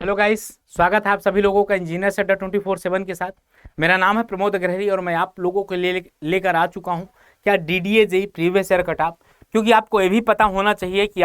Hello guys, स्वागत है आप सभी लोगों का इंजीनियर्स अड्डा 24/7 के साथ। मेरा नाम है प्रमोद अग्रहरी और मैं आप लोगों के लिए लेकर आ चुका हूं क्या DDA JEE previous year cut off. क्योंकि आपको ये भी पता होना चाहिए कि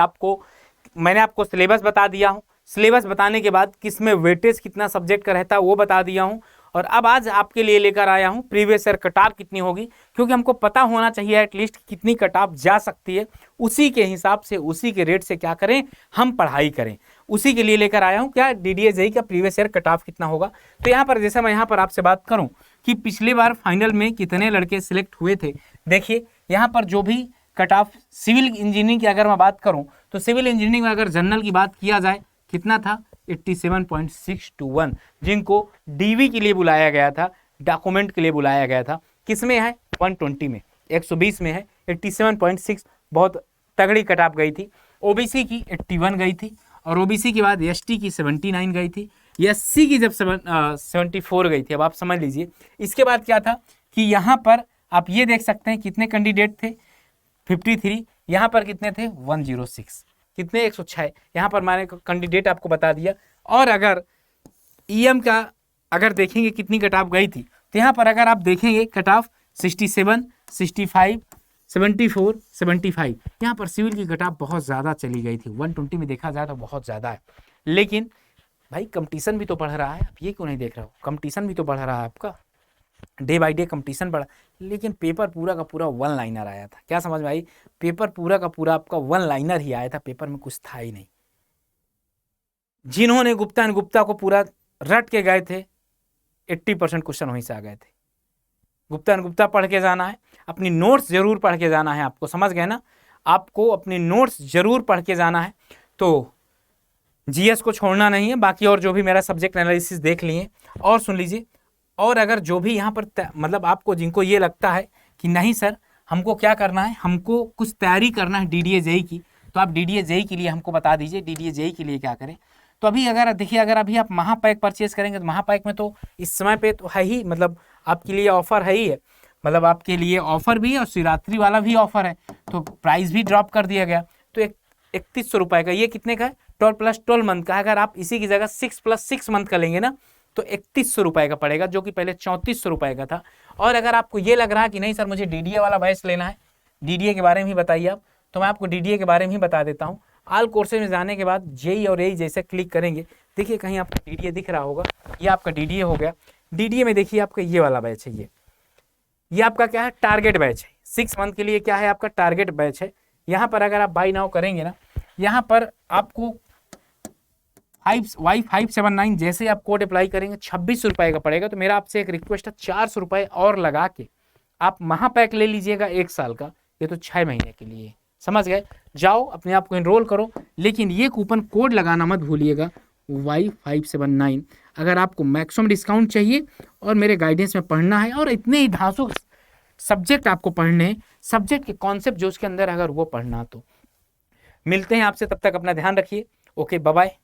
मैंने आपको सिलेबस बता दिया हूं। सिलेबस बताने के बाद किसमें वेटेज कितना सब्जेक्ट का रहता है वो बता दिया हूं। और अब आज आपके लिए लेकर आया हूं प्रीवियस ईयर कट ऑफ कितनी होगी, क्योंकि हमको पता होना चाहिए एटलीस्ट कितनी कट ऑफ जा सकती है। उसी के हिसाब से, उसी के रेट से क्या करें, हम पढ़ाई करें। उसी के लिए लेकर आया हूं क्या डीडीए जेईई का प्रीवियस ईयर कट ऑफ कितना होगा। तो यहाँ पर जैसे मैं यहाँ पर आपसे बात करूं कि पिछली बार फाइनल में कितने लड़के सिलेक्ट हुए थे, देखिए यहाँ पर जो भी कट ऑफ सिविल इंजीनियरिंग की अगर मैं बात करूं तो सिविल इंजीनियरिंग में अगर जनरल की बात किया जाए कितना था 87.621, जिनको डीवी के लिए बुलाया गया था, डॉक्यूमेंट के लिए बुलाया गया था। किसमें है 120 में, 120 में है 87.6, बहुत तगड़ी कट ऑफ गई थी। ओबीसी की 81 गई थी और ओबीसी के बाद एसटी की 79 गई थी, एससी की जब 74 गई थी। अब आप समझ लीजिए इसके बाद क्या था कि यहाँ पर आप ये देख सकते हैं कितने कैंडिडेट थे 53, यहाँ पर कितने थे 106, कितने 106। यहाँ पर मैंने कैंडिडेट आपको बता दिया। और अगर ईएम का अगर देखेंगे कितनी कट ऑफ गई थी तो यहाँ पर अगर आप देखेंगे कट ऑफ 67, 65, 74, 75, यहाँ पर सिविल की कट ऑफ बहुत ज़्यादा चली गई थी। 120 में देखा जाए तो बहुत ज़्यादा है, लेकिन भाई कंपटीशन भी तो बढ़ रहा है। आप ये क्यों नहीं देख रहे हो, कंपटीशन भी तो बढ़ रहा है आपका, डे बाई डे कंपटीशन बढ़ा। लेकिन पेपर पूरा का पूरा वन लाइनर आया था, क्या समझ में आई? पेपर पूरा का पूरा आपका वन लाइनर ही आया था, पेपर में कुछ था ही नहीं। जिन्होंने गुप्ता एंड गुप्ता को पूरा रट के गए थे 80% क्वेश्चन वहीं से आ गए थे। गुप्ता एंड गुप्ता पढ़ के जाना है, अपनी नोट्स जरूर पढ़ के जाना है आपको, समझ गए ना? आपको अपनी नोट्स जरूर पढ़ के जाना है। तो जीएस को छोड़ना नहीं है, बाकी और जो भी मेरा सब्जेक्ट एनालिसिस देख लिए और सुन लीजिए। और अगर जो भी यहाँ पर मतलब आपको जिनको ये लगता है कि नहीं सर हमको क्या करना है, हमको कुछ तैयारी करना है डीडीए जेईई की, तो आप डीडीए जेईई के लिए हमको बता दीजिए डीडीए जेईई के लिए क्या करें। तो अभी अगर देखिए, अगर अभी आप महापैक परचेज करेंगे तो महापैक में तो इस समय पे तो है ही, मतलब आपके लिए ऑफर है ही है, मतलब आपके लिए ऑफर भी है और शिवरात्रि वाला भी ऑफर है, तो प्राइस भी ड्रॉप कर दिया गया। तो 3100 रुपये का, ये कितने का है 12 + 12 मंथ का। अगर आप इसी की जगह 6 + 6 मंथ का लेंगे ना तो 3100 रुपये का पड़ेगा, जो कि पहले 3400 रुपये का था। और अगर आपको ये लग रहा है कि नहीं सर मुझे डीडीए वाला बैच लेना है, डीडीए के बारे में ही बताइए आप, तो मैं आपको डीडीए के बारे में ही बता देता हूँ। ऑल कोर्सेज में जाने के बाद जेईई और एई जैसे क्लिक करेंगे, देखिए कहीं आपका डीडीए दिख रहा होगा, ये आपका डीडीए हो गया। डीडीए में देखिए आपका ये वाला बैच है, ये आपका क्या है टारगेट बैच है, 6 मंथ के लिए क्या है आपका टारगेट बैच है। यहाँ पर अगर आप बाई नाउ करेंगे ना, यहाँ पर आपको Y579 जैसे आप कोड अप्लाई करेंगे 26 रुपये का पड़ेगा। तो मेरा आपसे एक रिक्वेस्ट है 400 रुपये और लगा के आप महापैक ले लीजिएगा 1 साल का, ये तो 6 महीने के लिए, समझ गए? जाओ अपने आप को एनरोल करो, लेकिन ये कूपन कोड लगाना मत भूलिएगा Y579। अगर आपको मैक्सिमम डिस्काउंट चाहिए और मेरे गाइडेंस में पढ़ना है और इतने ही धांसू सब्जेक्ट आपको पढ़ने हैं, सब्जेक्ट के कॉन्सेप्ट जो उसके अंदर अगर वो पढ़ना, तो मिलते हैं आपसे, तब तक अपना ध्यान रखिए। Okay, bye bye.